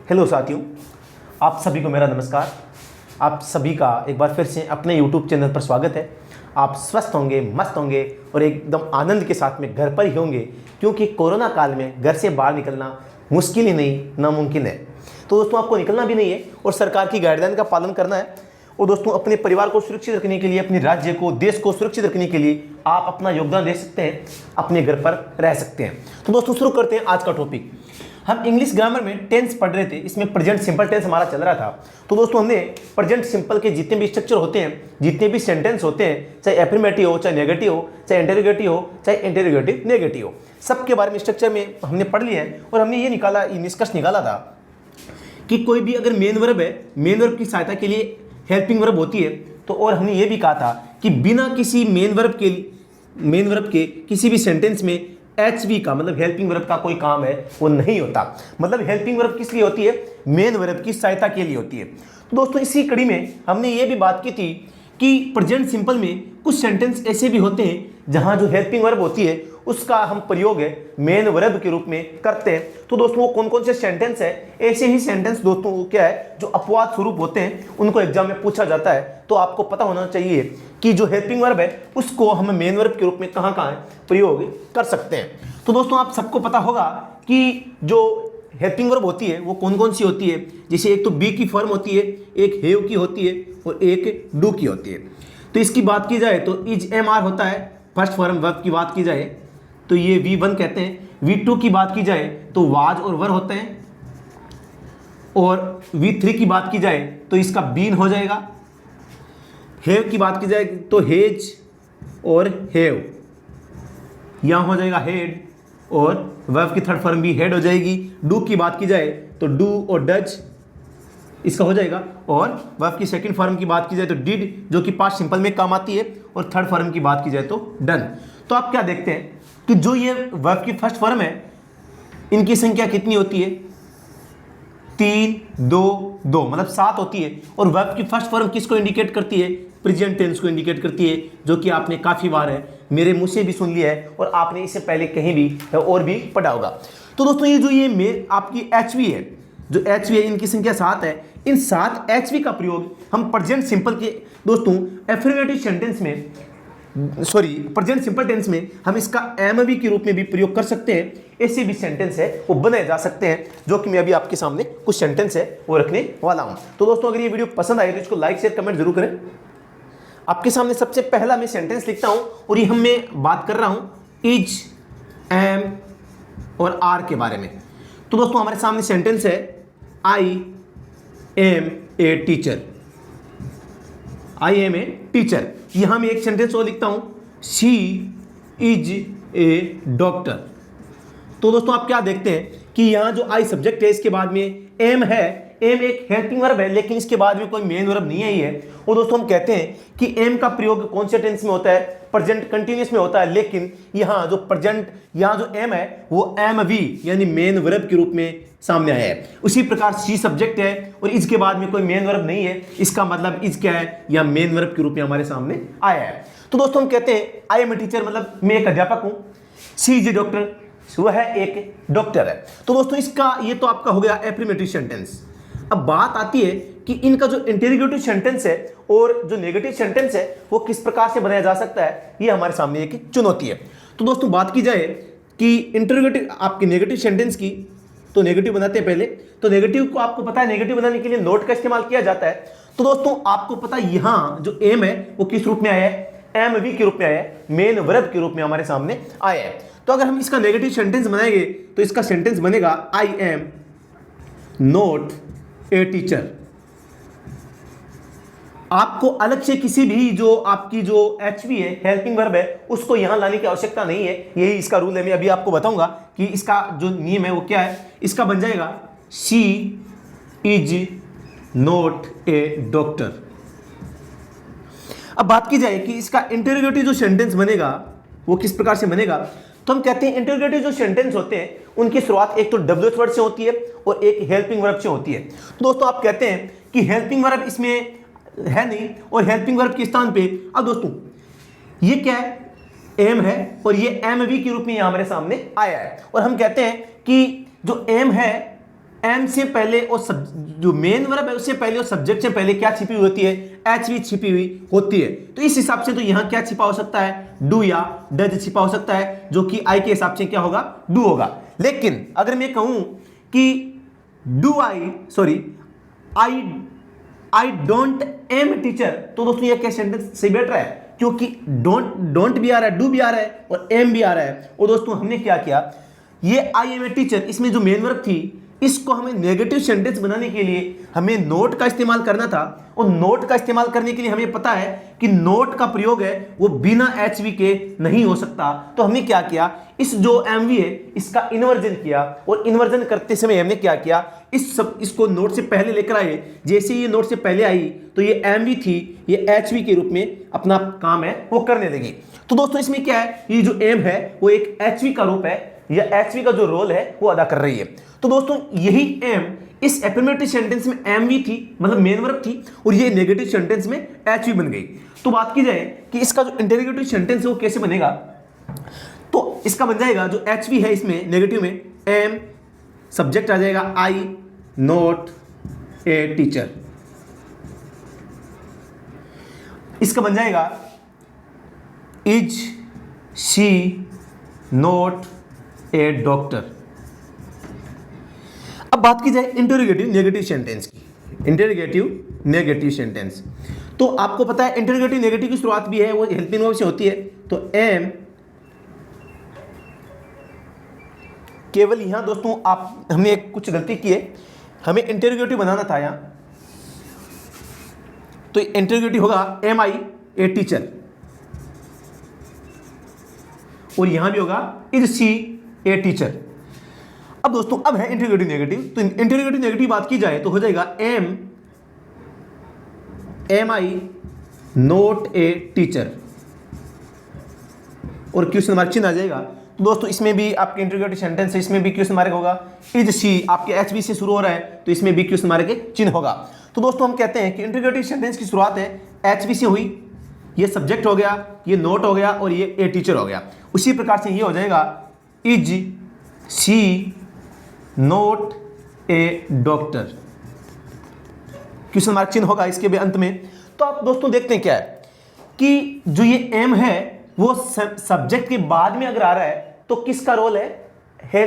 Hello साथियों, आप सभी को मेरा नमस्कार। आप सभी का एक बार फिर से अपने YouTube चैनल पर स्वागत है। आप स्वस्थ होंगे, मस्त होंगे और एकदम आनंद के साथ में घर पर ही होंगे, क्योंकि कोरोना काल में घर से बाहर निकलना मुश्किल ही नहीं, नामुमकिन है। तो दोस्तों, आपको निकलना भी नहीं है और सरकार की गाइडलाइन का पालन करना है। और दोस्तों, अपने परिवार को सुरक्षित रखने के लिए, अपने राज्य को, देश को सुरक्षित रखने के लिए आप अपना योगदान दे सकते हैं, अपने घर पर रह सकते हैं। तो दोस्तों, शुरू करते हैं आज का टॉपिक। हम इंग्लिश ग्रामर में टेंस पढ़ रहे थे, इसमें प्रेजेंट सिंपल टेंस हमारा चल रहा था। तो दोस्तों, हमने प्रेजेंट सिंपल के जितने भी स्ट्रक्चर होते हैं, जितने भी सेंटेंस होते हैं, चाहे एफर्मेटिव हो, चाहे नेगेटिव हो, चाहे इंटरोगेटिव हो, चाहे इंटरोगेटिव नेगेटिव हो, सबके बारे में स्ट्रक्चर में हमने पढ़ लिया है। और हमने ये निष्कर्ष निकाला था कि कोई भी अगर मेन वर्ब है, मेन वर्ब की सहायता के लिए हेल्पिंग वर्ब होती है। तो और हमने ये भी कहा था कि बिना किसी मेन वर्ब के किसी भी सेंटेंस में HV का मतलब हेल्पिंग वर्ब का कोई काम है वो नहीं होता। मतलब हेल्पिंग वर्ब किस लिए होती है? मेन वर्ब की सहायता के लिए होती है। तो दोस्तों, इसी कड़ी में हमने ये भी बात की थी कि प्रेजेंट सिंपल में कुछ सेंटेंस ऐसे भी होते हैं जहां जो हेल्पिंग वर्ब होती है उसका हम प्रयोग है मेन वर्ब के रूप में करते हैं। तो दोस्तों, वो कौन कौन से सेंटेंस है? ऐसे ही सेंटेंस दोस्तों क्या है, जो अपवाद स्वरूप होते हैं, उनको एग्जाम में पूछा जाता है। तो आपको पता होना चाहिए कि जो हेल्पिंग वर्ब है उसको हम मेन वर्ब के रूप में कहाँ कहाँ प्रयोग कर सकते हैं। तो दोस्तों, आप सबको पता होगा कि जो हेल्पिंग वर्ब होती है वो कौन कौन सी होती है। जैसे एक तो बी की फॉर्म होती है, एक हैव की होती है और एक डू की होती है। तो इसकी बात की जाए तो इज MR होता है फर्स्ट फॉर्म वर्ब की बात की जाए तो ये V1 कहते हैं। V2 की बात की जाए तो वाज और वर होते हैं। और V3 की बात की जाए तो इसका बीन हो जाएगा। हैव की बात की जाए तो हेज और हैव, यहाँ हो जाएगा हेड और वर्ब की थर्ड फॉर्म भी हेड हो जाएगी। डू की बात की जाए तो डू और डज इसका हो जाएगा। और वर्ब की सेकंड फॉर्म की बात की जाए तो डिड, जो कि पास्ट सिंपल में काम आती है। और थर्ड फॉर्म की बात की जाए तो डन। तो आप क्या देखते हैं कि जो ये वर्ब की फर्स्ट फॉर्म है इनकी संख्या कितनी होती है? 3, 2, 2 मतलब 7 होती है। और वर्ब की फर्स्ट फॉर्म किसको इंडिकेट करती है? प्रेजेंट टेंस को इंडिकेट करती है, जो कि आपने काफ़ी बार है मेरे मुंह से भी सुन लिया है और आपने इससे पहले कहीं भी और भी पढ़ा होगा। तो दोस्तों, ये जो आपकी HV है, जो HV है इनकी संख्या 7 है। इन 7 HV का प्रयोग हम प्रेजेंट सिंपल के दोस्तों एफर्मेटिव सेंटेंस में प्रेजेंट सिंपल टेंस में हम इसका MV के रूप में भी प्रयोग कर सकते हैं। ऐसे भी सेंटेंस है वो बनाए जा सकते हैं, जो कि मैं अभी आपके सामने कुछ सेंटेंस है वो रखने वाला हूं। तो दोस्तों, अगर ये वीडियो पसंद आए तो इसको लाइक शेयर कमेंट जरूर करें। आपके सामने सबसे पहला मैं सेंटेंस लिखता हूं और ये मैं बात कर रहा हूं इज, एम और आर के बारे में। तो दोस्तों, हमारे सामने सेंटेंस है I am a teacher. I am a teacher. यहां मैं एक सेंटेंस और लिखता हूं शी इज ए डॉक्टर। तो दोस्तों, आप क्या देखते हैं कि यहां जो आई सब्जेक्ट है इसके बाद में एम है। एम एक हेल्पिंग वर्ब है, लेकिन इसके बाद में कोई मेन वर्ब नहीं आई है। और दोस्तों, हम कहते हैं कि एम का प्रयोग कौन से टेंस में होता है? प्रेजेंट कंटिन्यूअस में होता है। लेकिन यहाँ जो एम है वो MV यानी मेन वर्ब के रूप में सामने आया है। उसी प्रकार सी सब्जेक्ट है और इसके बाद में कोई मेन वर्ब नहीं है। इसका मतलब इज क्या है? या मेन वर्ब के रूप में हमारे सामने आया है। तो दोस्तों, हम कहते हैं आई एम ए टीचर मतलब मैं एक अध्यापक हूं। सी इज ए डॉक्टर, वह एक डॉक्टर है। तो दोस्तों, इसका ये तो आपका हो गया एफर्मेटिव सेंटेंस। अब बात आती है कि इनका जो इंटरोगेटिव सेंटेंस है और जो नेगेटिव सेंटेंस है वो किस प्रकार से बनाया जा सकता है, ये हमारे सामने एक चुनौती है। तो दोस्तों, बात की जाए कि इंटरोगेटिव आपकी नेगेटिव सेंटेंस की, तो नेगेटिव बनाते हैं पहले। तो नेगेटिव को आपको पता है, नेगेटिव बनाने के लिए नोट का इस्तेमाल किया जाता है। तो दोस्तों, आपको पता है यहां जो एम है वो किस रूप में आया है? MV के रूप में आया है, मेन वर्ब के रूप में हमारे सामने आया है। तो अगर हम इसका नेगेटिव सेंटेंस बनाएंगे तो इसका सेंटेंस बनेगा I am not a teacher. आपको अलग से किसी भी जो आपकी जो HV है, हेल्पिंग वर्ब है, उसको यहां लाने की आवश्यकता नहीं है। यही इसका रूल है। मैं अभी आपको बताऊंगा कि इसका जो नियम है वो क्या है। इसका बन जाएगा she is not a doctor. अब बात की जाए कि इसका इंटरोगेटिव जो सेंटेंस बनेगा वो किस प्रकार से बनेगा, तो हम कहते हैं इंटरोगेटिव जो सेंटेंस होते हैं उनकी शुरुआत एक तो WH वर्ड से होती है और एक हेल्पिंग वर्ब से होती है। तो दोस्तों, आप कहते हैं कि हेल्पिंग वर्ब इसमें है नहीं और हेल्पिंग वर्ब के स्थान पे, अब दोस्तों ये क्या है? एम है और ये MV के रूप में यहां हमारे सामने आया है। और हम कहते हैं कि जो एम है एम से पहले और जो मेन वर्ब है उससे पहले और सब्जेक्ट से पहले क्या छिपी हुई होती है, एच वी छिपी हुई होती है। तो इस हिसाब से तो यहां क्या छिपा हो सकता है, डू या डज छिपा हो सकता है, जो कि आई के हिसाब से क्या होगा, डू होगा। लेकिन अगर मैं कहूं कि do I don't am teacher, तो दोस्तों ये क्या सेंटेंस सही बैठ रहा है, क्योंकि डोंट भी आ रहा है, डू भी आ रहा है और एम भी आ रहा है। और दोस्तों हमने क्या किया, ये आई एम ए टीचर, इसमें जो मेन वर्ब थी इसको हमें नेगेटिव सेंटेंस बनाने के लिए हमें नोट का इस्तेमाल करना था। और नोट का इस्तेमाल करने के लिए हमें पता है कि नोट का प्रयोग है वो बिना एच वी के नहीं हो सकता। तो हमने क्या किया, इस जो एम वी है इसका इन्वर्जन किया, और इन्वर्जन करते समय हमने क्या किया, इसको नोट से पहले लेकर आए। जैसे ये नोट से पहले आई तो ये एम वी थी, ये एच वी के रूप में अपना काम है वो करने लगी। तो दोस्तों इसमें क्या है, ये जो एम है वो एक एच वी का रूप है, या एच वी का जो रोल है वो अदा कर रही है। तो दोस्तों यही एम इस एफर्मेटिव सेंटेंस में एम वी थी, मतलब मेन वर्ब थी, और ये नेगेटिव सेंटेंस में एच वी बन गई। तो बात की जाए कि इसका जो इंटरोगेटिव सेंटेंस है वो कैसे बनेगा, तो इसका बन जाएगा जो एच वी है इसमें नेगेटिव में, एम सब्जेक्ट आ जाएगा आई नोट ए टीचर। इसका बन जाएगा is she note A doctor. अब बात की जाए इंटरोगेटिव नेगेटिव सेंटेंस की, इंटरोगेटिव नेगेटिव सेंटेंस, तो आपको पता है इंटरोगेटिव नेगेटिव की शुरुआत भी है वो हेल्पिंग वर्ब से होती है। तो एम, केवल यहां दोस्तों हमने कुछ गलती की है, हमें इंटरोगेटिव बनाना था यहां, तो इंटरोगेटिव होगा एम आई ए टीचर, और यहां भी होगा इज शी ए टीचर। अब दोस्तों अब है इंटरोगेटिव नेगेटिव, तो इंटरोगेटिव नेगेटिव बात की जाए तो हो जाएगा am I not a teacher, और क्वेश्चन मार्क चिन्ह आ जाएगा। तो दोस्तों इसमें भी आपके इंटरोगेटिव सेंटेंस है, इसमें भी क्वेश्चन मार्क होगा। इज शी आपके एच बी से शुरू हो रहा है तो इसमें भी क्वेश्चन मार्क के चिन्ह होगा। तो दोस्तों हम कहते हैं कि इंटरोगेटिव सेंटेंस की शुरुआत है एच बी से हुई, ये सब्जेक्ट हो गया, ये नोट हो गया और ये ए टीचर हो गया। उसी प्रकार से ये हो जाएगा is she note A doctor, question mark चिन्ह होगा इसके भी अंत में। तो आप दोस्तों देखते हैं क्या है कि जो ये एम है वो सब्जेक्ट के बाद में अगर आ रहा है तो किसका रोल है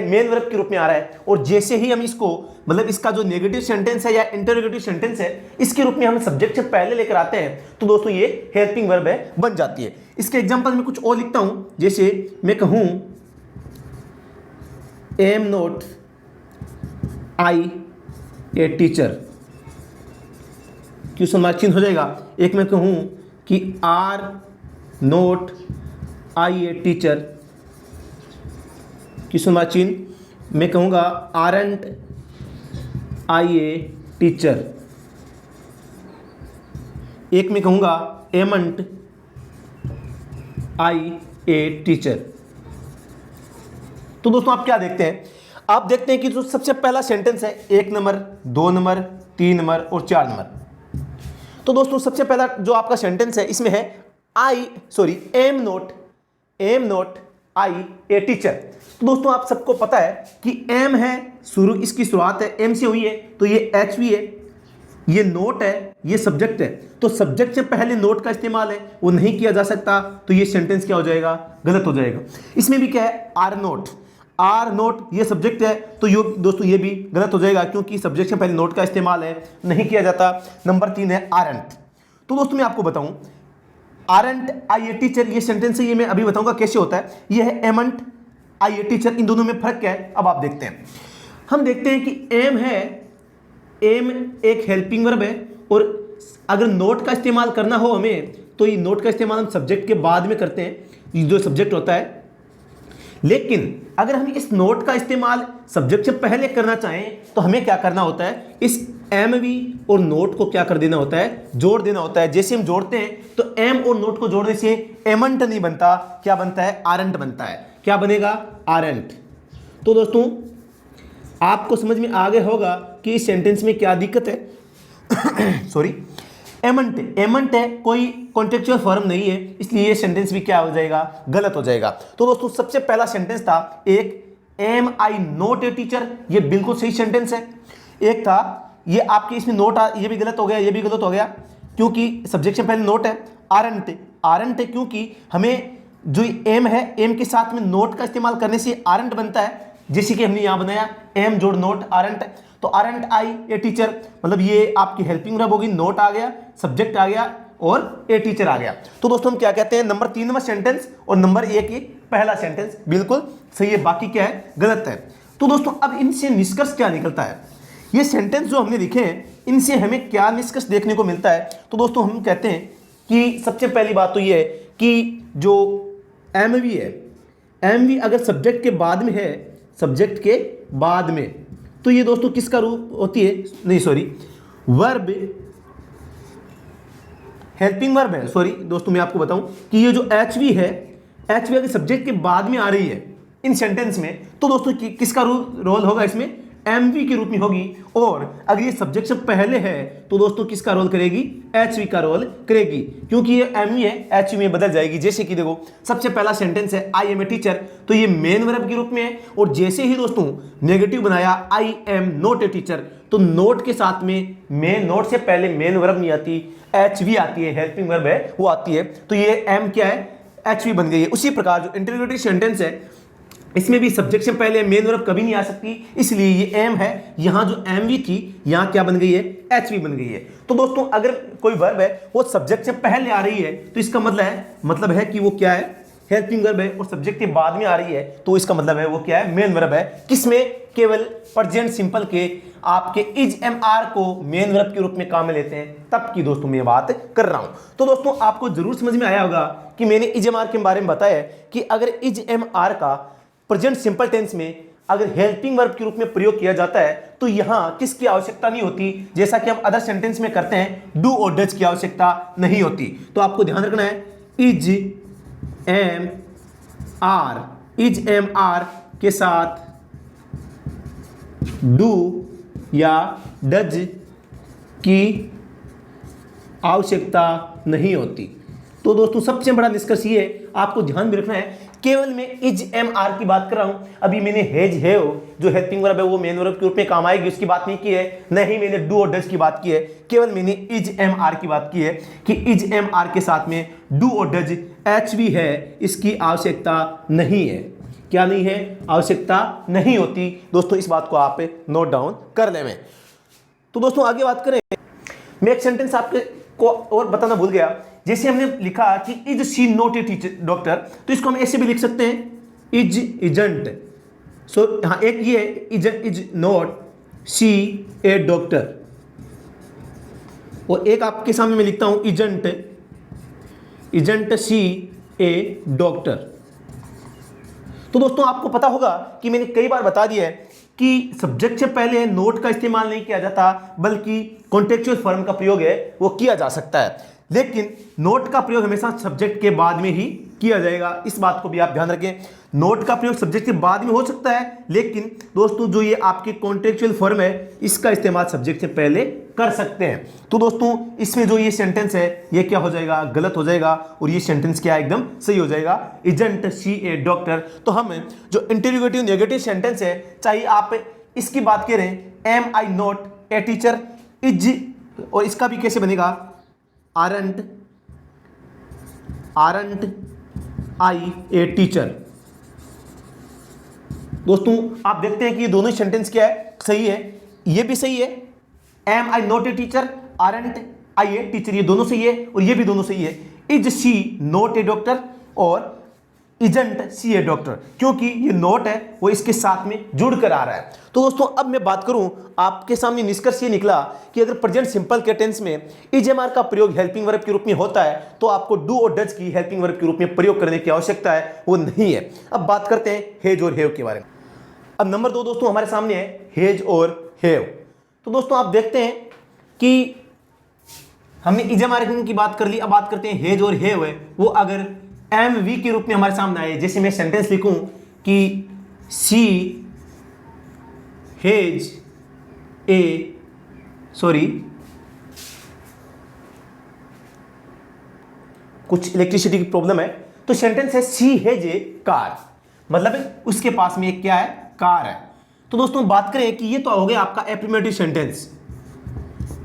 मेन वर्ब के रूप में आ रहा है। और जैसे ही हम इसको मतलब इसका जो नेगेटिव सेंटेंस है या इंटरोगेटिव सेंटेंस है इसके रूप में हम सब्जेक्ट से पहले लेकर आते हैं तो दोस्तों ये हेल्पिंग वर्ब है बन जाती है। इसके एग्जांपल में कुछ और लिखता हूं, जैसे मैं कहूं am not I a teacher, question mark चिन्ह हो जाएगा। एक मैं कहूं कि are not I a teacher, question mark चिन्ह मैं कहूँगा आरंट आई ए टीचर। एक मैं कहूँगा एमंट आई ए टीचर। तो दोस्तों आप क्या देखते हैं, आप देखते हैं कि जो सबसे पहला सेंटेंस है 1 नंबर 2 नंबर 3 नंबर और 4 नंबर। तो दोस्तों सबसे पहला जो आपका सेंटेंस है इसमें है am not I a teacher. तो दोस्तों आप सबको पता है कि एम है इसकी शुरुआत है एम से हुई है, तो ये एच वी है, ये नोट है, ये सब्जेक्ट है। तो सब्जेक्ट से पहले नोट का इस्तेमाल है वो नहीं किया जा सकता, तो ये सेंटेंस क्या हो जाएगा, गलत हो जाएगा। इसमें भी क्या है आर नोट ये सब्जेक्ट है, तो ये दोस्तों ये भी गलत हो जाएगा क्योंकि सब्जेक्ट से पहले नोट का इस्तेमाल है नहीं किया जाता। नंबर 3 है आरंट। तो दोस्तों मैं आपको बताऊं आरंट आई ए टीचर ये सेंटेंस है, ये मैं अभी बताऊंगा कैसे होता है। ये है एमंट आई ए टीचर, इन दोनों में फर्क क्या है अब आप देखते हैं। हम देखते हैं कि एम एक हेल्पिंग वर्ब है, और अगर नोट का इस्तेमाल करना हो हमें तो ये नोट का इस्तेमाल हम सब्जेक्ट के बाद में करते हैं, जो सब्जेक्ट होता है। लेकिन अगर हम इस नोट का इस्तेमाल सब्जेक्ट से पहले करना चाहें तो हमें क्या करना होता है, इस एम वी और नोट को क्या कर देना होता है, जोड़ देना होता है। जैसे हम जोड़ते हैं तो एम और नोट को जोड़ने से एमंट नहीं बनता, क्या बनता है, आरंट बनता है। क्या बनेगा, आरंट। तो दोस्तों आपको समझ में आ गया होगा कि इस सेंटेंस में क्या दिक्कत है। सॉरी, एमंट है, कोई कॉन्टेक्चुअल फॉर्म नहीं है, इसलिए ये सेंटेंस भी क्या हो जाएगा, गलत हो जाएगा। तो दोस्तों सबसे पहला सेंटेंस था एक am I not a teacher, ये बिल्कुल सही सेंटेंस है। एक था ये आपके इसमें नोट ये भी गलत हो गया, ये भी गलत हो गया, क्योंकि सब्जेक्ट से पहले नोट है। आरंट, आरंट है क्योंकि हमें जो एम है, एम के साथ में नोट का इस्तेमाल करने से आरंट बनता है, जैसे कि हमने यहां बनाया एम जोड़ नोट आरंट। तो आरंट आई ए टीचर, मतलब ये आपकी हेल्पिंग वर्ब होगी, नोट आ गया, सब्जेक्ट आ गया और ए टीचर आ गया। तो दोस्तों हम क्या कहते हैं, नंबर 3 नंबर सेंटेंस और नंबर 1 ये पहला सेंटेंस बिल्कुल सही है, बाकी क्या है गलत है। तो दोस्तों अब इनसे निष्कर्ष क्या निकलता है, ये सेंटेंस जो हमने लिखे हैं इनसे हमें क्या निष्कर्ष देखने को मिलता है। तो दोस्तों हम कहते हैं कि सबसे पहली बात तो ये है कि जो एमवी है, एमवी अगर सब्जेक्ट के बाद में है, सब्जेक्ट के बाद में, तो ये दोस्तों किसका रूप होती है, नहीं सॉरी वर्ब, हेल्पिंग वर्ब है। सॉरी दोस्तों मैं आपको बताऊं कि ये जो एचवी है, एचवी अगर सब्जेक्ट के बाद में आ रही है इन सेंटेंस में, तो दोस्तों किसका रोल होगा इसमें, एमवी के रूप में होगी। और अगर ये सब्जेक्ट से पहले है तो दोस्तों किसका रोल करेगी, एचवी का रोल करेगी, क्योंकि ये एमवी है एचवी में बदल जाएगी। जैसे कि देखो सबसे पहला सेंटेंस है आई एम ए टीचर, तो ये मेन वर्ब के रूप में है, और जैसे ही दोस्तों नेगेटिव बनाया I am not a teacher, तो नोट के साथ में मेन, नोट से पहले मेन वर्ब नहीं आती, एचवी आती है, हेल्पिंग वर्ब है वो आती है, तो ये एम क्या है, एचवी बन गई है। उसी प्रकार जो इंटरोगेटिव सेंटेंस है इसमें भी सब्जेक्ट से पहले मेन वर्ब कभी नहीं आ सकती, इसलिए ये एम है, यहां जो एमवी थी यहां क्या बन गई है, एचवी बन गई है। तो दोस्तों अगर कोई वर्ब है वो सब्जेक्ट से पहले आ रही है तो इसका मतलब है कि वो क्या है, हेल्पिंग वर्ब है, और सब्जेक्ट के बाद में आ रही है तो इसका मतलब है वो क्या है, मेन वर्ब है। किसमें, केवल प्रेजेंट सिंपल के आपके इज एम आर को मेन वर्ब के रूप में काम में लेते हैं, तब की दोस्तों मैं बात कर रहा हूं। तो दोस्तों आपको जरूर समझ में आया होगा कि मैंने इज एम आर के बारे में बताया कि अगर इज एम आर का प्रेजेंट सिंपल टेंस में अगर हेल्पिंग वर्ब के रूप में प्रयोग किया जाता है तो यहां किसकी आवश्यकता नहीं होती, जैसा कि हम अदर सेंटेंस में करते हैं, डू और डज की आवश्यकता नहीं होती। तो आपको ध्यान रखना है is am are, is am are के साथ डू या डज की आवश्यकता नहीं होती। तो दोस्तों सबसे बड़ा निष्कर्ष ये है, आपको ध्यान भी रखना है, केवल मैं इज एम आर की बात कर रहा हूं। अभी मैंने हेज है जो हेल्पिंग वर्ब है वो मेन वर्ब के रूप में काम आएगी उसकी बात नहीं की है, नहीं मैंने डू और डज की बात की है, केवल मैंने इज एम आर की बात की है कि इज एम आर के साथ में डू और डज एचवी है, इसकी आवश्यकता नहीं है। क्या नहीं है, आवश्यकता नहीं होती। दोस्तों इस बात को आप नोट डाउन कर लें। तो दोस्तों आगे बात करें, मैं एक सेंटेंस आपके को और बताना भूल गया। जैसे हमने लिखा कि is she not a teacher doctor, तो इसको हम ऐसे भी लिख सकते हैं इज इजंट। सो हाँ एक ये is not she A doctor, और एक आपके सामने मैं लिखता हूं इजंट शी ए डॉक्टर। तो दोस्तों आपको पता होगा कि मैंने कई बार बता दिया है कि सब्जेक्ट से पहले नोट का इस्तेमाल नहीं किया जाता, बल्कि कॉन्टेक्चुअल फॉर्म का प्रयोग है वो किया जा सकता है, लेकिन नोट का प्रयोग हमेशा सब्जेक्ट के बाद में ही किया जाएगा। इस बात को भी आप ध्यान रखें, नोट का प्रयोग सब्जेक्ट के बाद में हो सकता है, लेकिन दोस्तों जो ये आपके कॉन्टेक्चुअल फॉर्म है इसका इस्तेमाल सब्जेक्ट से पहले कर सकते हैं। तो दोस्तों इसमें जो ये सेंटेंस है ये क्या हो जाएगा, गलत हो जाएगा, और ये सेंटेंस क्या एकदम सही हो जाएगा, इजंट शी ए डॉक्टर। तो हम जो इंटरोगेटिव नेगेटिव सेंटेंस है, चाहे आप इसकी बात करें am I not a teacher, is, और इसका भी कैसे बनेगा, आरंट आई ए टीचर। दोस्तों आप देखते हैं कि ये दोनों सेंटेंस क्या है, सही है, ये भी सही है, am I not a teacher, aren't I a teacher, ये दोनों सही है, और ये भी दोनों सही है। Is she not a doctor और इजंट सी ए डॉक्टर, क्योंकि ये नोट है वो इसके साथ में जुड़ कर आ रहा है। तो दोस्तों अब मैं बात करूं, आपके सामने निष्कर्ष ये निकला कि अगर प्रेजेंट सिंपल के टेंस में इज एम आर का प्रयोग हेल्पिंग वर्ब के रूप में होता है तो आपको डू और डज की हेल्पिंग वर्ब के रूप में प्रयोग करने की आवश्यकता है, वो नहीं है। अब बात करते हैं हेज और हेव के बारे में। अब नंबर 2 दोस्तों हमारे सामने है हेज और हेव। तो दोस्तों आप देखते हैं कि हमने इज एम आर की बात कर ली, अब बात करते हैं हेज और हेव है, वो अगर एम वी के रूप में हमारे सामने आए। जैसे मैं सेंटेंस लिखूं कि सी हेज ए कुछ इलेक्ट्रिसिटी की प्रॉब्लम है, तो सेंटेंस है सी हेज ए कार, मतलब उसके पास में एक क्या है, कार है। तो दोस्तों बात करें कि ये तो हो गया आपका एफर्मेटिव सेंटेंस।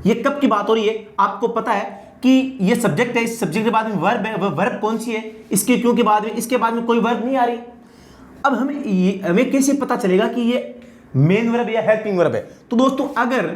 ये कब की बात हो रही है, आपको पता है कि ये सब्जेक्ट है, इस सब्जेक्ट के बाद में वर्ब है, वह वर्ब कौन सी है, इसके क्यों के बाद में, इसके बाद में कोई वर्ब नहीं आ रही। अब हमें कैसे पता चलेगा कि ये मेन वर्ब या हेल्पिंग वर्ब है। तो दोस्तों अगर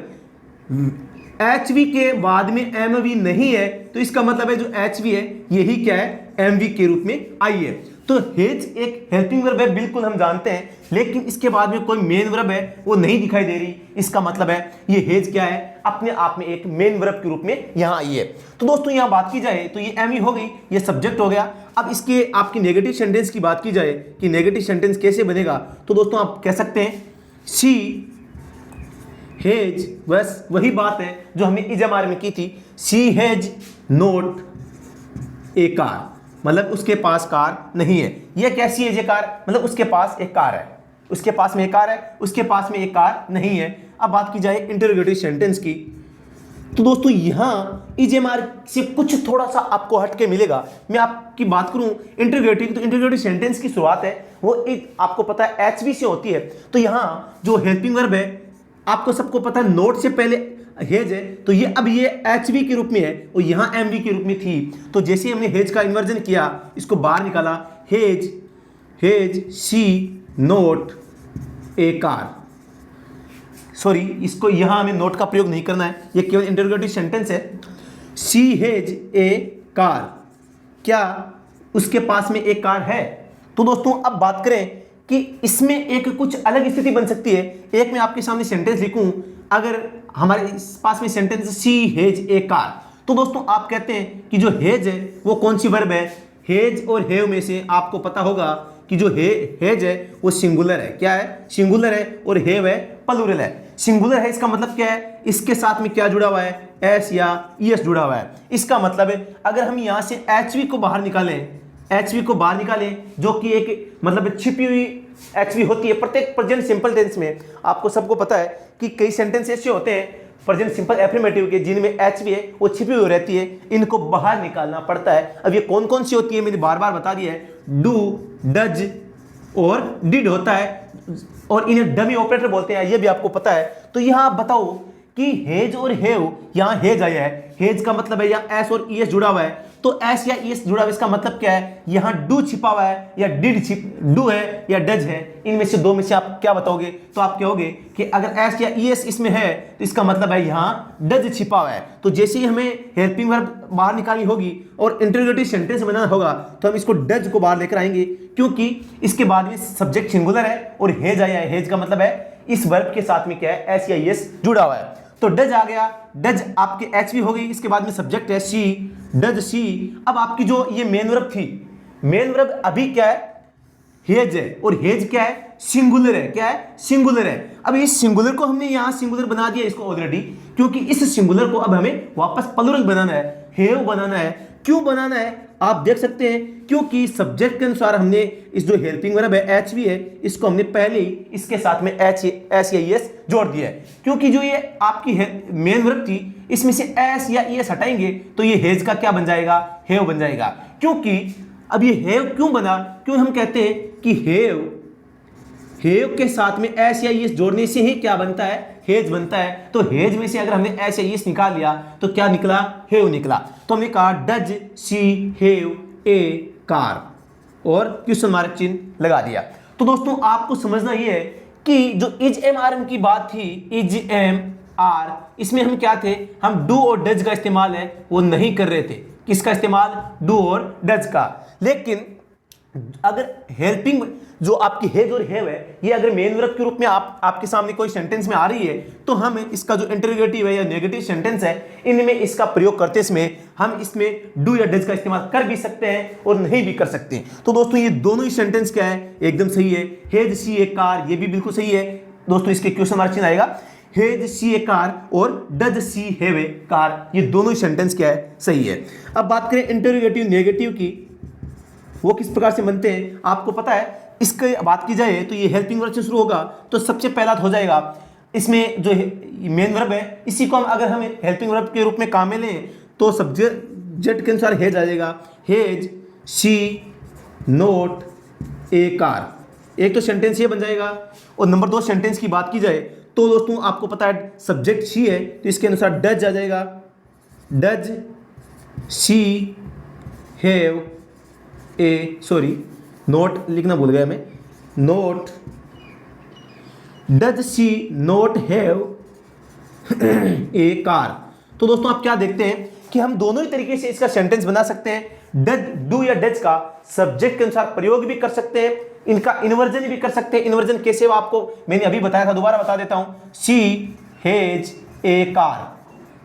एचवी के बाद में एमवी नहीं है तो इसका मतलब है जो एचवी है यही क्या है, एमवी के रूप में आई है। तो हेज एक हेल्पिंग वर्ब है, बिल्कुल हम जानते हैं, लेकिन इसके बाद में कोई मेन वर्ब है वो नहीं दिखाई दे रही। इसका मतलब है ये हेज क्या है, अपने आप में एक मेन वर्ब के रूप में यहां आई है। तो दोस्तों यहां बात की जाए तो ये एमवी हो गई, ये सब्जेक्ट हो गया। अब इसके आपकी नेगेटिव सेंटेंस की बात की जाए कि नेगेटिव सेंटेंस कैसे बनेगा, तो दोस्तों आप कह सकते हैं शी हेज, बस वही बात है जो हमने इजमार में की थी, she has note A car, मतलब उसके पास कार नहीं है। यह कैसी है ये कार, मतलब उसके पास एक कार है, उसके पास में एक कार है, उसके पास में एक कार नहीं है। अब बात की जाए इंटरोगेटिव सेंटेंस की, तो दोस्तों यहां इजमार से कुछ थोड़ा सा आपको हटके मिलेगा। मैं आपकी बात करूं इंटरोगेटिव, तो इंटरोगेटिव सेंटेंस की शुरुआत है वो एक आपको पता है एचवी से होती है। तो यहां जो हेल्पिंग वर्ब है आपको सबको पता है नोट से पहले हेज है, तो ये अब ये एचवी के रूप में है और यहां एमवी के रूप में थी। तो जैसे हमने हेज का इन्वर्जन किया, इसको बाहर निकाला, hedge hedge she note A car, sorry इसको यहां हमें नोट का प्रयोग नहीं करना है, ये केवल इंटरोगेटिव सेंटेंस है। शी हेज ए कार, क्या उसके पास में एक कार है। तो दोस्तों अब बात करें कि इसमें एक कुछ अलग स्थिति बन सकती है। एक मैं आपके सामने सेंटेंस लिखूं, अगर हमारे पास में sentence she has a car, तो दोस्तों आप कहते हैं कि जो हेज है वो कौन सी वर्ब है। हेज और हेव में से आपको पता होगा कि जो हेज है वो सिंगुलर है, क्या है, सिंगुलर है, और हेव है प्लूरल है। सिंगुलर है इसका मतलब क्या है, इसके साथ में क्या जुड़ा हुआ है, एस या ईएस जुड़ा हुआ है। इसका मतलब है अगर हम यहां से एचवी को बाहर निकालें, एचवी को बाहर निकालें जो कि एक मतलब छिपी हुई एचवी होती है प्रत्येक प्रेजेंट सिंपल टेंस में। आपको सबको पता है कि कई सेंटेंस ऐसे होते हैं प्रेजेंट सिंपल एफर्मेटिव के जिनमें एचवी है वो छिपी हुई रहती है, इनको बाहर निकालना पड़ता है। अब ये कौन कौन सी होती है मैंने बार बार बता दिया है, डू, डज और डिड होता है, और इन्हें डमी ऑपरेटर बोलते हैं, ये भी आपको पता है। तो यहां आप बताओ कि हेज और हेव, यहां हेज आया है, हेज का मतलब है यहाँ एस और ईएस जुड़ा हुआ है, तो एस या ईएस जुड़ा हुआ इसका मतलब क्या है, यहां डू छिपा हुआ है या डिड डू है या डज है, इनमें से दो में से आप क्या बताओगे। तो आप कहोगे कि अगर एस या ईएस इसमें है तो इसका मतलब है यहां डज छिपा हुआ है। तो जैसे ही हमें हेल्पिंग वर्ब बाहर निकालनी होगी और इंटरोगेटिव सेंटेंस बनाना होगा तो हम इसको डज को बाहर लेकर आएंगे, क्योंकि इसके बाद में सब्जेक्ट सिंगुलर है और हेज आया है। हेज का मतलब है इस वर्ब के साथ में क्या है, एस या ईएस जुड़ा हुआ है। तो डज आ गया, डज आपके एचवी हो गई, इसके बाद में सब्जेक्ट है शी, डज शी। अब आपकी जो ये मेन वर्ब थी, मेन वर्ब अभी क्या है, हेज है, और हेज क्या है, सिंगुलर है, क्या है, सिंगुलर है। अब इस सिंगुलर को हमने यहां सिंगुलर बना दिया इसको ऑलरेडी, क्योंकि इस सिंगुलर को अब हमें वापस प्लूरल बनाना है, हेव बनाना है। क्यों बनाना है आप देख सकते हैं, क्योंकि सब्जेक्ट के अनुसार हमने इस जो हेल्पिंग वर्ब है एचवी है, इसको हमने पहले ही इसके साथ में एस या ईएस जोड़ दिया है। क्योंकि जो ये आपकी मेन वर्ब थी इसमें से एस या ईएस हटाएंगे तो ये हेज का क्या बन जाएगा, हेव बन जाएगा। क्योंकि अब ये हेव क्यों बना, क्यों हम कहते हैं कि हेव के साथ में एस या ईएस जोड़ने से ही क्या बनता है, हेज बनता है। तो हेज में से अगर हमने एस या ईएस निकाल लिया तो क्या निकला, हेव निकला। तो हमने कहा does she have A car और क्वेश्चन मार्क चिन्ह लगा दिया। तो दोस्तों आपको समझना यह है कि जो इज एम आर एम की बात थी, इज एम आर, इसमें हम क्या थे, हम डू और डज का इस्तेमाल है वो नहीं कर रहे थे। किसका इस्तेमाल, डू और डज का। लेकिन अगर हेल्पिंग जो आपकी हेज और हेव है ये अगर मेन वर्ब के रूप में आपके सामने कोई सेंटेंस में आ रही है तो हम इसका जो इंटरोगेटिव है या नेगेटिव सेंटेंस है इनमें इसका प्रयोग करते समय हम इसमें डू या डज का इस्तेमाल कर भी सकते हैं और नहीं भी कर सकते। तो दोस्तों ये दोनों ही सेंटेंस क्या है, एकदम सही है। हेज सी ए कार, ये भी बिल्कुल सही है दोस्तों, इसके क्वेश्चन मार्क चिन्ह आएगा। हेज सी ए कार और does she have a car, ये दोनों ही सेंटेंस क्या है, सही है। अब बात करें इंटरोगेटिव नेगेटिव की, वो किस प्रकार से बनते हैं आपको पता है। इसकी बात की जाए तो ये हेल्पिंग वर्ब से शुरू होगा, तो सबसे पहला हो जाएगा इसमें जो मेन वर्ब है इसी को हम अगर हम हेल्पिंग वर्ब के रूप में काम में लें तो सब्जेक्ट के अनुसार हेज आ जाएगा। Hedge she note A car, एक तो सेंटेंस ये बन जाएगा। और नंबर 2 सेंटेंस की बात की जाए तो दोस्तों आपको पता है सब्जेक्ट शी है, तो इसके अनुसार डज आ जाएगा। Does she have a, sorry note लिखना भूल गया मैं, note, does she note have a car. तो दोस्तों आप क्या देखते हैं कि हम दोनों ही तरीके से इसका सेंटेंस बना सकते हैं। डज, डू या डज का सब्जेक्ट के अनुसार प्रयोग भी कर सकते हैं, इनका इन्वर्जन भी कर सकते हैं। इन्वर्जन कैसे, वो आपको मैंने अभी बताया था, दोबारा बता देता हूं। शी हैज ए कार,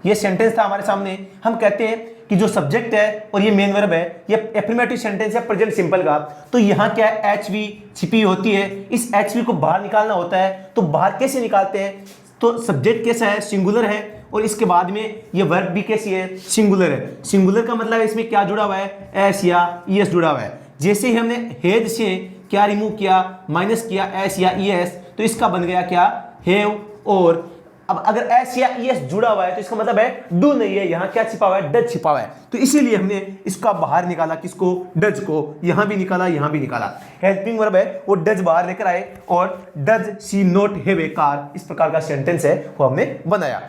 ये सेंटेंस था हमारे सामने। हम कहते हैं कि जो सब्जेक्ट है और ये मेन वर्ब है, ये एफर्मेटिव सेंटेंस है प्रेजेंट सिंपल का, तो यहाँ क्या है, एच वी छिपी होती है। इस एच वी को बाहर निकालना होता है, तो बाहर कैसे निकालते हैं, तो सब्जेक्ट कैसा है, सिंगुलर है, और इसके बाद में ये वर्ब भी कैसी है, सिंगुलर है। सिंगुलर का मतलब इसमें क्या जुड़ा हुआ है, एस या ई एस जुड़ा हुआ है। जैसे ही हमने हेज से क्या रिमूव किया, माइनस किया एस या ई एस, तो इसका बन गया क्या, हैव। और अब अगर एस या ई एस जुड़ा हुआ है तो इसका मतलब है डू नहीं है, यहाँ क्या छिपा हुआ है, डज छिपा हुआ है। तो इसीलिए हमने इसका बाहर निकाला, किसको, डज को। यहां भी निकाला, यहां भी निकाला। हेल्पिंग वर्ब है वो डज बाहर लेकर आए और does she not have a car, इस प्रकार का सेंटेंस है वो हमने बनाया।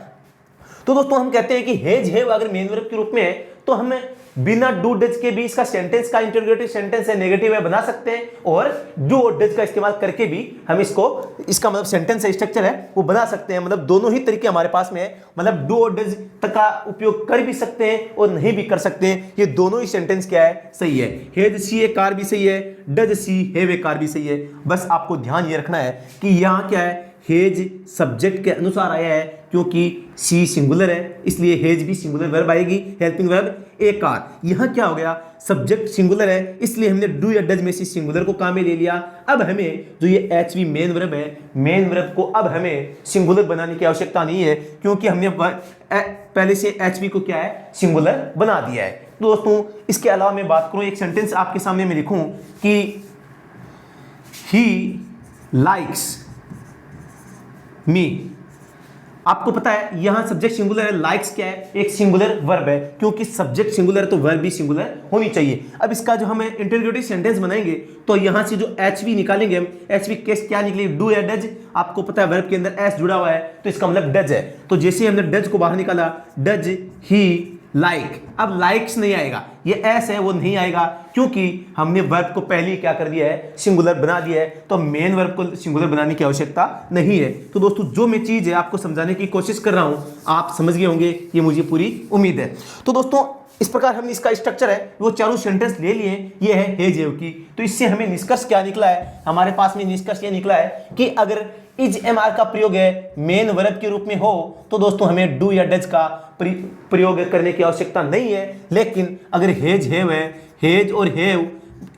तो दोस्तों हम कहते हैं कि हेज हैव अगर मेन वर्ब के रूप में है तो हम बिना डू डज के भी इसका सेंटेंस का इंटरोगेटिव सेंटेंस है, नेगेटिव है, बना सकते हैं। और डू और डज का इस्तेमाल करके भी हम इसको, इसका मतलब सेंटेंस है, स्ट्रक्चर है, वो बना सकते हैं। मतलब दोनों ही तरीके हमारे पास में है। मतलब डू और डज का उपयोग कर भी सकते हैं और नहीं भी कर सकते हैं। ये दोनों ही सेंटेंस क्या है, सही है। हेज सी ए कार भी सही है, does she have a car भी सही है। बस आपको ध्यान ये रखना है कि यहाँ क्या है, हेज सब्जेक्ट के अनुसार आया है, क्योंकि सी सिंगुलर है इसलिए हेज भी सिंगुलर वर्ब आएगी, हेल्पिंग वर्ब ए कार। यहां क्या हो गया, सब्जेक्ट सिंगुलर है इसलिए हमने डू या डज में से सिंगुलर को काम में ले लिया। अब हमें जो ये एच वी मेन वर्ब है, मेन वर्ब को अब हमें सिंगुलर बनाने की आवश्यकता नहीं है, क्योंकि हमने पहले से एच वी को क्या है, सिंगुलर बना दिया है। तो दोस्तों इसके अलावा मैं बात करूं, एक सेंटेंस आपके सामने मैं लिखूं कि ही लाइक्स मी। आपको पता है यहां सब्जेक्ट सिंगुलर है, लाइक्स क्या है, एक सिंगुलर वर्ब है, क्योंकि सब्जेक्ट सिंगुलर है तो वर्ब भी सिंगुलर होनी चाहिए। अब इसका जो हम इंटरोगेटिव सेंटेंस बनाएंगे तो यहां से जो एच वी निकालेंगे हम, एच वी केस क्या निकलेगी, डू या डज। आपको पता है वर्ब के अंदर एस जुड़ा हुआ है तो इसका मतलब डज है। तो जैसे हमने डज को बाहर निकाला, डज ही लाइक, अब लाइक्स नहीं आएगा, ये एस है वो नहीं आएगा, क्योंकि हमने वर्ब को पहले ही क्या कर दिया है, सिंगुलर बना दिया है। तो मेन वर्ब को सिंगुलर बनाने की आवश्यकता नहीं है। तो दोस्तों जो मैं चीज है आपको समझाने की कोशिश कर रहा हूं, आप समझ गए होंगे, ये मुझे पूरी उम्मीद है। तो दोस्तों इस प्रकार हमने इसका स्ट्रक्चर है वो चारों सेंटेंस ले लिए, ये है हेज हैव की। तो इससे हमें निष्कर्ष क्या निकला है, हमारे पास में निष्कर्ष ये निकला है कि अगर इज एम आर का प्रयोग है मेन वर्ब के रूप में हो तो दोस्तों हमें डू या डज का प्रयोग करने की आवश्यकता नहीं है। लेकिन अगर हेज हैव है, हेज और हैव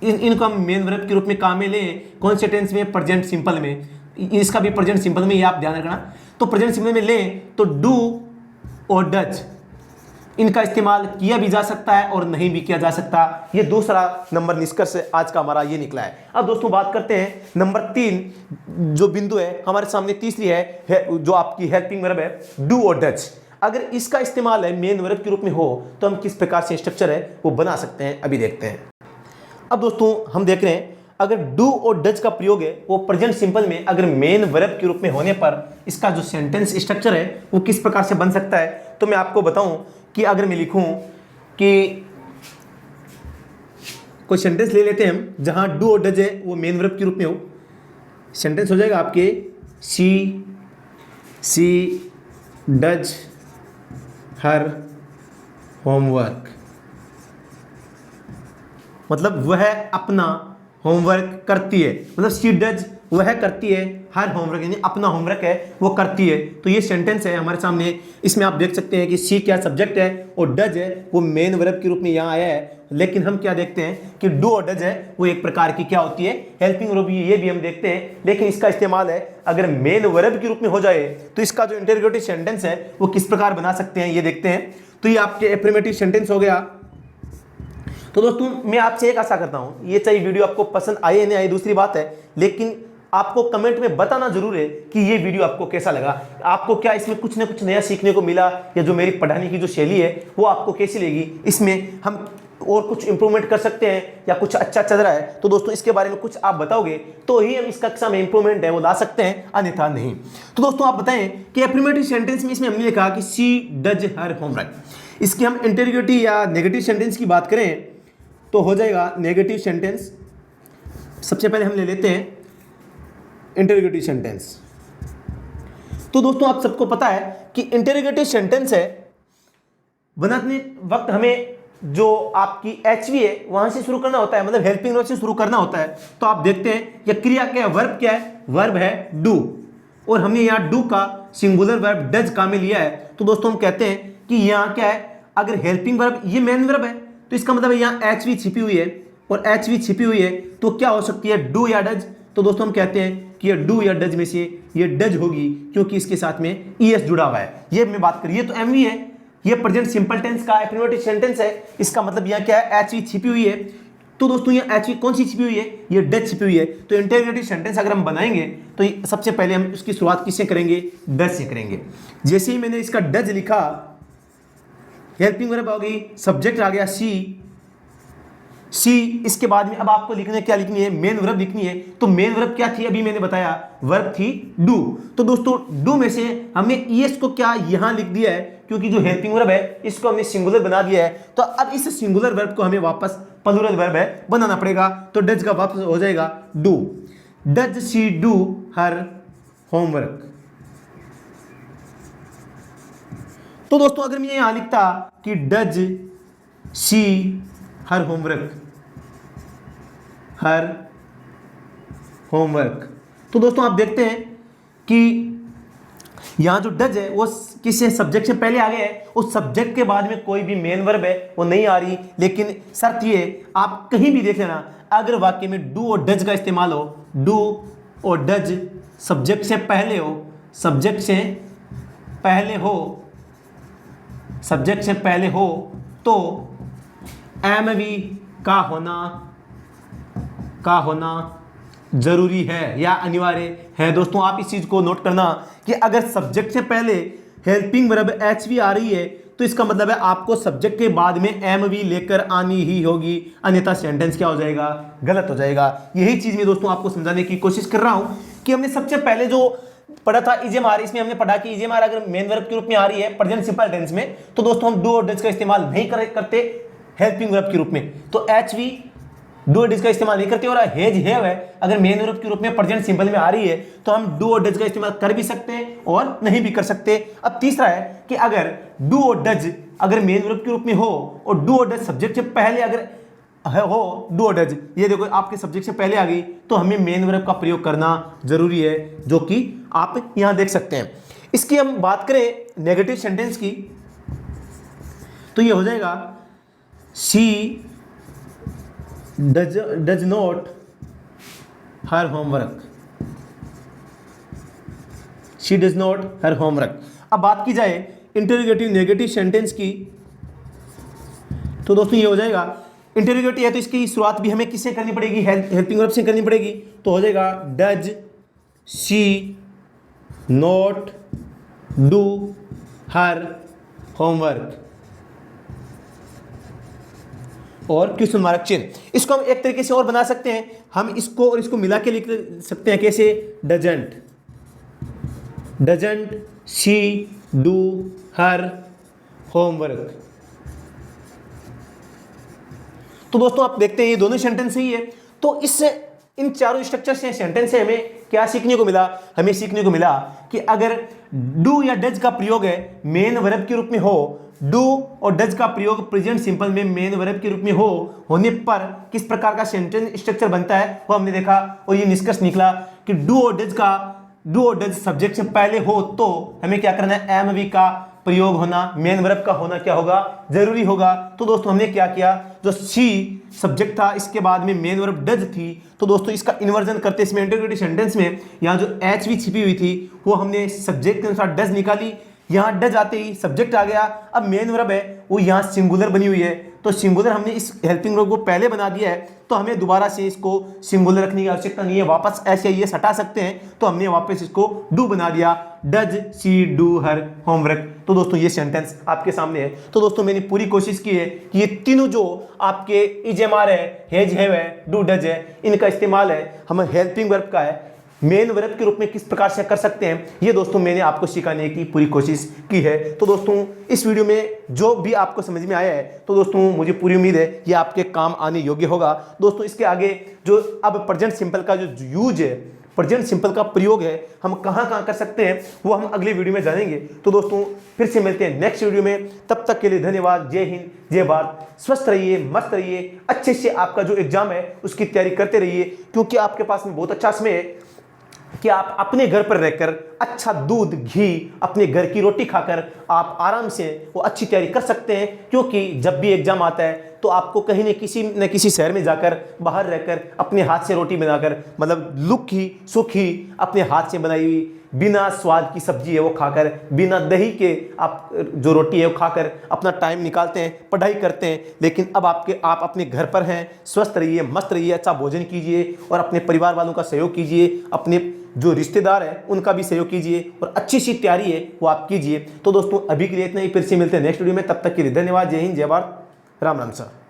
इनको हम मेन वर्ब के रूप में काम में लें, कौन से टेंस में, प्रेजेंट सिंपल में, इसका भी प्रेजेंट सिंपल में, ये आप ध्यान रखना। तो प्रेजेंट सिंपल में लें तो डू और डज इनका इस्तेमाल किया भी जा सकता है और नहीं भी किया जा सकता। ये दूसरा नंबर निष्कर्ष आज का हमारा ये निकला है। अब दोस्तों बात करते हैं नंबर 3 जो बिंदु है हमारे सामने, तीसरी है जो आपकी हेल्पिंग वर्ब है, डू और डज। अगर इसका इस्तेमाल है मेन वर्ब के रूप में हो तो हम किस प्रकार से स्ट्रक्चर है वो बना सकते हैं, अभी देखते हैं। अब दोस्तों हम देख रहे हैं अगर डू और डज का प्रयोग है वो प्रेजेंट सिंपल में अगर मेन वर्ब के रूप में होने पर इसका जो सेंटेंस स्ट्रक्चर है वो किस प्रकार से बन सकता है। तो मैं आपको बताऊं कि अगर मैं लिखूं कि कोई सेंटेंस ले लेते हैं हम जहां डू और डज है वो मेन वर्ब के रूप में हो, सेंटेंस हो जाएगा आपके सी डज हर होमवर्क, मतलब वह अपना होमवर्क करती है, मतलब सी डज वह करती है हर होमवर्क, यानी अपना होमवर्क है वो करती है। तो ये सेंटेंस है हमारे सामने, इसमें आप देख सकते हैं कि सी क्या सब्जेक्ट है और डज है वो मेन वर्ब के रूप में यहाँ आया है। लेकिन हम क्या देखते हैं कि डू और डज है वो एक प्रकार की क्या होती है, हेल्पिंग वर्ब, ये भी हम देखते हैं। लेकिन इसका इस्तेमाल है अगर मेन वर्ब के रूप में हो जाए तो इसका जो इंटरोगेटिव सेंटेंस है वो किस प्रकार बना सकते हैं, ये देखते हैं। तो ये आपके एफर्मेटिव सेंटेंस हो गया। तो दोस्तों मैं आपसे एक आशा करता हूं, ये चाहे वीडियो आपको पसंद आए या नहीं आए दूसरी बात है, लेकिन आपको कमेंट में बताना जरूर है कि ये वीडियो आपको कैसा लगा, आपको क्या इसमें कुछ ना कुछ नया सीखने को मिला, या जो मेरी पढ़ाने की जो शैली है वो आपको कैसी लगी। इसमें हम और कुछ इंप्रूवमेंट कर सकते हैं या कुछ अच्छा चल रहा है, तो दोस्तों इसके बारे में कुछ आप बताओगे तो ही हम इस कक्षा में इंप्रूवमेंट है वो ला सकते हैं, अन्यथा नहीं। तो दोस्तों आप बताएं कि एफर्मेटिव सेंटेंस में इसमें हमने लिखा कि शी डज हर होमवर्क, इसकी हम इंटरोगेटिव या नेगेटिव सेंटेंस की बात करें तो हो जाएगा नेगेटिव सेंटेंस। सबसे पहले हम ले लेते हैं इंटरोगेटिव सेंटेंस। तो दोस्तों आप सबको पता है कि इंटरोगेटिव सेंटेंस है बनाने वक्त हमें जो आपकी एचवी है वहां से शुरू करना होता है, मतलब हेल्पिंग वर्ब से शुरू करना होता है। तो आप देखते हैं ये क्रिया क्या है, वर्ब क्या है, वर्ब है डू, और हमने यहाँ डू का सिंगुलर वर्ब डज का में लिया है। तो दोस्तों हम कहते हैं कि यहाँ क्या है, अगर हेल्पिंग वर्ब ये मेन वर्ब है तो इसका मतलब है यहाँ एचवी छिपी हुई है, और एचवी छिपी हुई है तो क्या हो सकती है, डू या डज। तो दोस्तों हम कहते हैं कि ये डू या डज में से ये डज होगी, क्योंकि इसके साथ में ईएस जुड़ा हुआ है। ये मैं बात करिए तो एमवी है, ये प्रेजेंट सिंपल टेंस का एफर्मेटिव सेंटेंस है, इसका मतलब यहाँ क्या है, एचवी छिपी हुई है। तो दोस्तों ये एचवी कौन सी छिपी हुई है, ये डज छिपी हुई है। तो इंटरोगेटिव सेंटेंस अगर हम बनाएंगे तो सबसे पहले हम उसकी शुरुआत किससे करेंगे, डज से करेंगे। जैसे ही मैंने इसका डज लिखा, हेल्पिंग वर्ब आ गई, सब्जेक्ट आ गया सी, इसके बाद में अब आपको लिखना है, क्या लिखनी है, मेन वर्ब लिखनी है। तो मेन वर्ब क्या थी, अभी मैंने बताया, वर्ब थी डू। तो दोस्तों डू में से हमने ईएस को क्या यहां लिख दिया है, क्योंकि जो हेल्पिंग वर्ब है इसको हमने सिंगुलर बना दिया है। तो अब इस सिंगुलर वर्ब को हमें वापस प्लूरल वर्ब है बनाना पड़ेगा। तो डज का वापस हो जाएगा do, does she do her homework. तो दोस्तों अगर मैं यहां लिखता कि does she her homework, her homework, तो दोस्तों आप देखते हैं कि यहां जो डज है वो किसी सब्जेक्ट से पहले आ गया है, उस सब्जेक्ट के बाद में कोई भी मेन वर्ब है वो नहीं आ रही। लेकिन शर्त ये, आप कहीं भी देख लेना, अगर वाक्य में डू और डज का इस्तेमाल हो, डू और डज सब्जेक्ट से पहले हो, सब्जेक्ट से पहले हो, सब्जेक्ट से पहले हो, तो एमवी का होना जरूरी है या अनिवार्य है। दोस्तों आप इस चीज को नोट करना कि अगर सब्जेक्ट से पहले हेल्पिंग वर्ब एचवी आ रही है तो इसका मतलब है आपको सब्जेक्ट के बाद में एमवी लेकर आनी ही होगी, अन्यथा सेंटेंस क्या हो जाएगा, गलत हो जाएगा। यही चीज मैं दोस्तों आपको समझाने की कोशिश कर रहा हूं कि हमने सबसे पहले जो पढ़ा था इजेएमआर, इसमें हमने पढ़ा कि इजेएमआर अगर मेन वर्ब के रूप में आ रही है प्रेजेंट सिंपल टेंस में, तो दोस्तों हम डू और डज का इस्तेमाल नहीं करते हेल्पिंग वर्ब के रूप में। तो एचवी डू और डज का इस्तेमाल नहीं करते, और हेज हैव है अगर मेन वर्ब के रूप में प्रेजेंट सिंपल में आ रही है तो हम डू और डज का इस्तेमाल कर भी सकते हैं और नहीं भी कर सकते। अब तीसरा है कि अगर डू और डज अगर मेन वर्ब के रूप में हो और डू और डज सब्जेक्ट से पहले अगर हो, डू और डज ये देखो आपके सब्जेक्ट से पहले आ गई, तो हमें मेन वर्ब का प्रयोग करना जरूरी है, जो कि आप यहां देख सकते हैं। इसकी हम बात करें नेगेटिव सेंटेंस की, तो ये हो जाएगा she does not her homework, she does not her homework. अब बात की जाए इंटरोगेटिव नेगेटिव सेंटेंस की, तो दोस्तों ये हो जाएगा इंटरोगेटिव है तो इसकी शुरुआत भी हमें किससे करनी पड़ेगी, हेल्पिंग वर्ब से करनी पड़ेगी। तो हो जाएगा does she not do her homework और क्वेश्चन मार्क चिन्ह। इसको हम एक तरीके से और बना सकते हैं, हम इसको और इसको मिला के लिख सकते हैं, कैसे, doesn't she do her homework. तो दोस्तों आप देखते हैं ये दोनों सेंटेंस ही है। तो इससे इन चारों स्ट्रक्चर से सेंटेंस से हमें क्या सीखने को मिला, हमें सीखने को मिला कि अगर डू या डज का प्रयोग है मेन वर्ब के रूप में हो, डू और डज का प्रयोग प्रेजेंट सिंपल में मेन वर्ब के रूप में होने पर किस प्रकार का सेंटेंस स्ट्रक्चर बनता है वो हमने देखा, और ये निष्कर्ष निकला कि डू और डज सब्जेक्ट से पहले हो तो हमें क्या करना है, एमवी का प्रयोग होना, मेन वर्ब का होना क्या होगा, जरूरी होगा। तो दोस्तों हमने क्या किया, जो शी सब्जेक्ट था इसके बाद में मेन वर्ब डज थी, तो दोस्तों इसका इन्वर्जन करते इसमें इंटरोगेटिव सेंटेंस में यहाँ जो एचवी छिपी हुई थी वो हमने सब्जेक्ट के अनुसार डज निकाली, यहाँ डज आते ही सब्जेक्ट आ गया। अब मेन वर्ब है वो यहाँ सिंगुलर बनी हुई है, तो सिंगुलर हमने इस हेल्पिंग वर्ब को पहले बना दिया है, तो हमें दोबारा से इसको सिंगुलर रखने की आवश्यकता नहीं है, वापस ऐसे ये हटा सकते हैं। तो हमने वापस इसको डू बना दिया, does she do her homework. तो दोस्तों ये सेंटेंस आपके सामने है। तो दोस्तों मैंने पूरी कोशिश की है कि ये तीनों जो आपके इजेमार है, हेज हैव है, डू डज है, इनका इस्तेमाल है हम हेल्पिंग वर्ब का है मेन वर्ब के रूप में किस प्रकार से कर सकते हैं, ये दोस्तों मैंने आपको सिखाने की पूरी कोशिश की है। तो दोस्तों इस वीडियो में जो भी आपको समझ में आया है, तो दोस्तों मुझे पूरी उम्मीद है ये आपके काम आने योग्य होगा। दोस्तों इसके आगे जो अब प्रेजेंट सिंपल का जो यूज है, प्रेजेंट सिंपल का प्रयोग है, हम कहाँ कहाँ कर सकते हैं वो हम अगले वीडियो में जानेंगे। तो दोस्तों फिर से मिलते हैं नेक्स्ट वीडियो में, तब तक के लिए धन्यवाद। जय हिंद, जय भारत। स्वस्थ रहिए, मस्त रहिए, अच्छे से आपका जो एग्जाम है उसकी तैयारी करते रहिए, क्योंकि आपके पास में बहुत अच्छा समय है कि आप अपने घर पर रहकर अच्छा दूध घी अपने घर की रोटी खाकर आप आराम से वो अच्छी तैयारी कर सकते हैं। क्योंकि जब भी एग्जाम आता है तो आपको कहीं न किसी शहर में जाकर बाहर रहकर अपने हाथ से रोटी बनाकर, मतलब लुकी सुखी अपने हाथ से बनाई हुई बिना स्वाद की सब्जी है वो खाकर, बिना दही के आप जो रोटी है वो खाकर अपना टाइम निकालते हैं, पढ़ाई करते हैं। लेकिन अब आप अपने घर पर हैं, स्वस्थ रहिए, मस्त रहिए, अच्छा भोजन कीजिए और अपने परिवार वालों का सहयोग कीजिए, अपने जो रिश्तेदार हैं उनका भी सहयोग कीजिए और अच्छी सी तैयारी है वो आप कीजिए। तो दोस्तों अभी के लिए इतना ही, फिर से मिलते हैं नेक्स्ट वीडियो में, तब तक के लिए धन्यवाद। जय हिंद, जय भारत, राम राम सर।